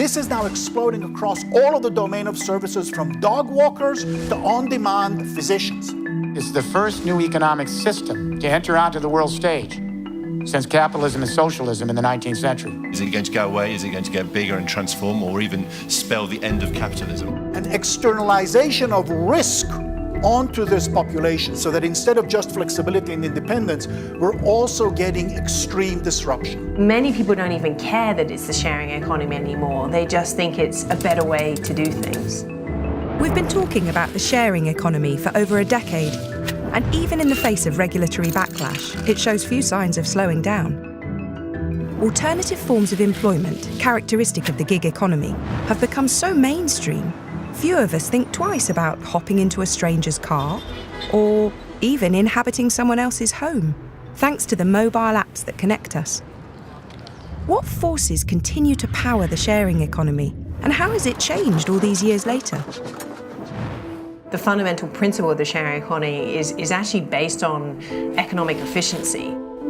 This is now exploding across all of the domain of services, from dog walkers to on-demand physicians. It's the first new economic system to enter onto the world stage since capitalism and socialism in the 19th century. Is it going to go away? Is it going to get bigger and transform, or even spell the end of capitalism? An externalization of risk onto this population, so that instead of just flexibility and independence, we're also getting extreme disruption. Many people don't even care that it's the sharing economy anymore. They just think it's a better way to do things. We've been talking about the sharing economy for over a decade, and even in the face of regulatory backlash, it shows few signs of slowing down. Alternative forms of employment, characteristic of the gig economy, have become so mainstream, few of us think twice about hopping into a stranger's car or even inhabiting someone else's home, thanks to the mobile apps that connect us. What forces continue to power the sharing economy, and how has it changed all these years later? The fundamental principle of the sharing economy is actually based on economic efficiency.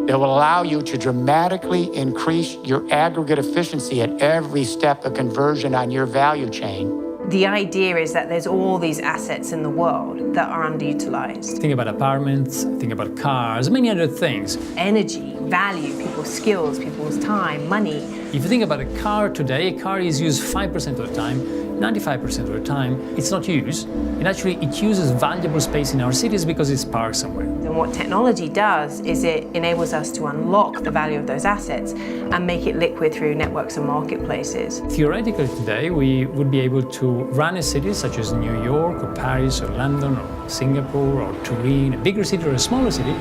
It will allow you to dramatically increase your aggregate efficiency at every step of conversion on your value chain. The idea is that there's all these assets in the world that are underutilized. Think about apartments, think about cars, many other things. Energy, value, people's skills, people's time, money. If you think about a car today, a car is used 5% of the time, 95% of the time, it's not used. And actually, it uses valuable space in our cities because it's parked somewhere. And what technology does is it enables us to unlock the value of those assets and make it liquid through networks and marketplaces. Theoretically today, we would be able to run a city such as New York or Paris or London or Singapore or Turin, a bigger city or a smaller city,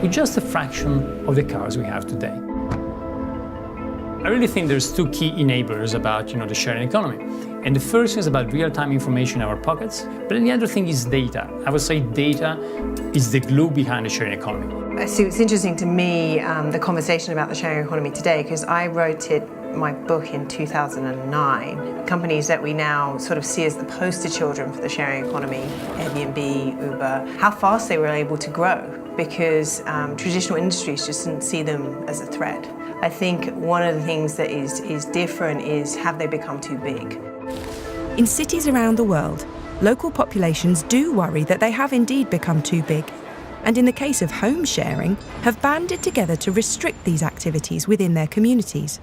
with just a fraction of the cars we have today. I really think there's two key enablers about the sharing economy. And the first is about real-time information in our pockets, but then the other thing is data. I would say data is the glue behind the sharing economy. So it's interesting to me, the conversation about the sharing economy today, because I wrote my book in 2009. Companies that we now sort of see as the poster children for the sharing economy, Airbnb, Uber, how fast they were able to grow, because traditional industries just didn't see them as a threat. I think one of the things that is different is, have they become too big? In cities around the world, local populations do worry that they have indeed become too big, and in the case of home sharing, have banded together to restrict these activities within their communities.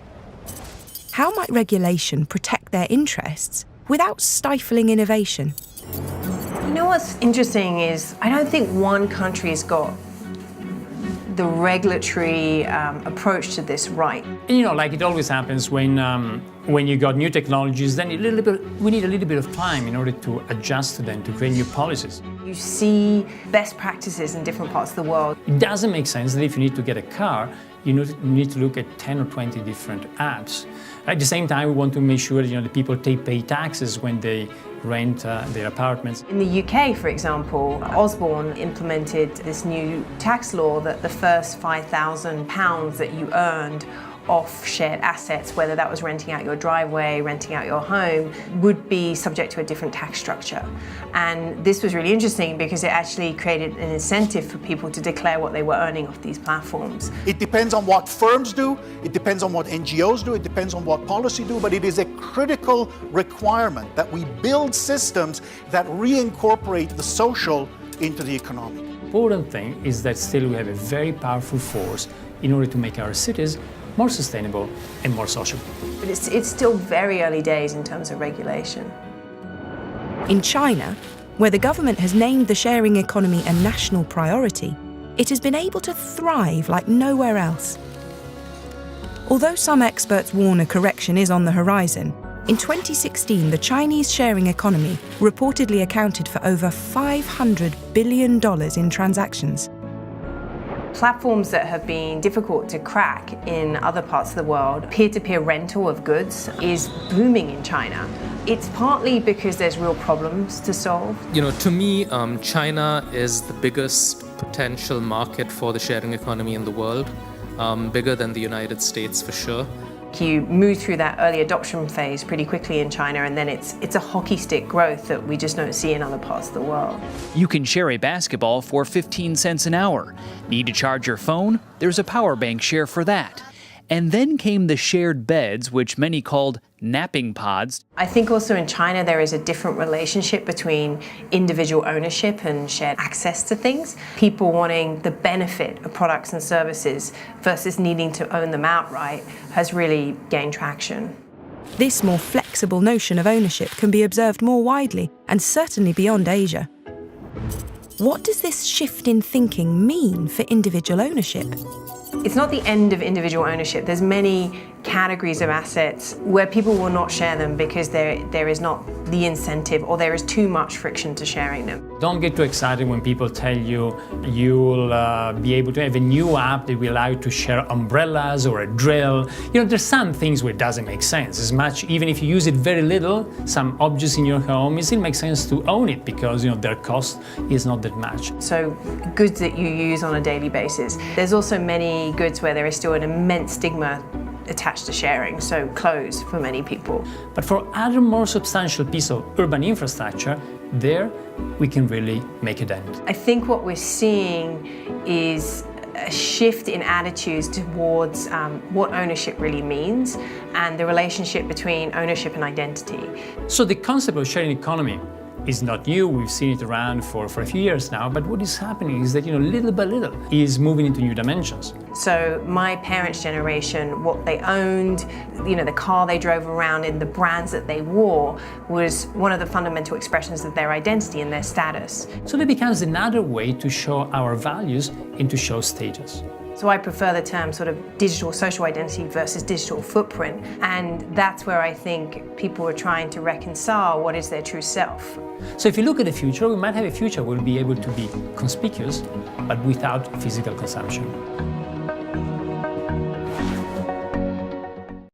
How might regulation protect their interests without stifling innovation? You know what's interesting is, I don't think one country's got the regulatory approach to this right. And like it always happens when you got new technologies, then we need a little bit of time in order to adjust to them, to create new policies. You see best practices in different parts of the world. It doesn't make sense that if you need to get a car, you need to look at 10 or 20 different apps. At the same time, we want to make sure that the people pay taxes when they rent their apartments. In the UK, for example, Osborne implemented this new tax law that the first £5,000 that you earned off shared assets, whether that was renting out your driveway, renting out your home, would be subject to a different tax structure. And this was really interesting because it actually created an incentive for people to declare what they were earning off these platforms. It depends on what firms do, it depends on what NGOs do, it depends on what policy do, but it is a critical requirement that we build systems that reincorporate the social into the economic. The important thing is that still we have a very powerful force in order to make our cities more sustainable and more social. But it's still very early days in terms of regulation. In China, where the government has named the sharing economy a national priority, it has been able to thrive like nowhere else. Although some experts warn a correction is on the horizon, in 2016 the Chinese sharing economy reportedly accounted for over $500 billion in transactions. Platforms that have been difficult to crack in other parts of the world, peer-to-peer rental of goods is booming in China. It's partly because there's real problems to solve. To me, China is the biggest potential market for the sharing economy in the world, bigger than the United States for sure. You move through that early adoption phase pretty quickly in China, and then it's a hockey stick growth that we just don't see in other parts of the world. You can share a basketball for 15 cents an hour. Need to charge your phone? There's a power bank share for that. And then came the shared beds, which many called napping pods. I think also in China there is a different relationship between individual ownership and shared access to things. People wanting the benefit of products and services versus needing to own them outright has really gained traction. This more flexible notion of ownership can be observed more widely and certainly beyond Asia. What does this shift in thinking mean for individual ownership? It's not the end of individual ownership. There's many categories of assets where people will not share them because there is not the incentive or there is too much friction to sharing them. Don't get too excited when people tell you you'll be able to have a new app that will allow you to share umbrellas or a drill. There's some things where it doesn't make sense. As much, even if you use it very little, some objects in your home, it still makes sense to own it because their cost is not that much. So goods that you use on a daily basis. There's also many goods where there is still an immense stigma attached to sharing, so clothes for many people. But for other more substantial pieces of urban infrastructure, there we can really make a dent. I think what we're seeing is a shift in attitudes towards what ownership really means and the relationship between ownership and identity. So the concept of sharing economy is not new. We've seen it around for a few years now, but what is happening is that, little by little, is moving into new dimensions. So my parents' generation, what they owned, the car they drove around in, the brands that they wore, was one of the fundamental expressions of their identity and their status. So that becomes another way to show our values and to show status. So I prefer the term sort of digital social identity versus digital footprint. And that's where I think people are trying to reconcile what is their true self. So if you look at the future, we might have a future where we'll be able to be conspicuous, but without physical consumption.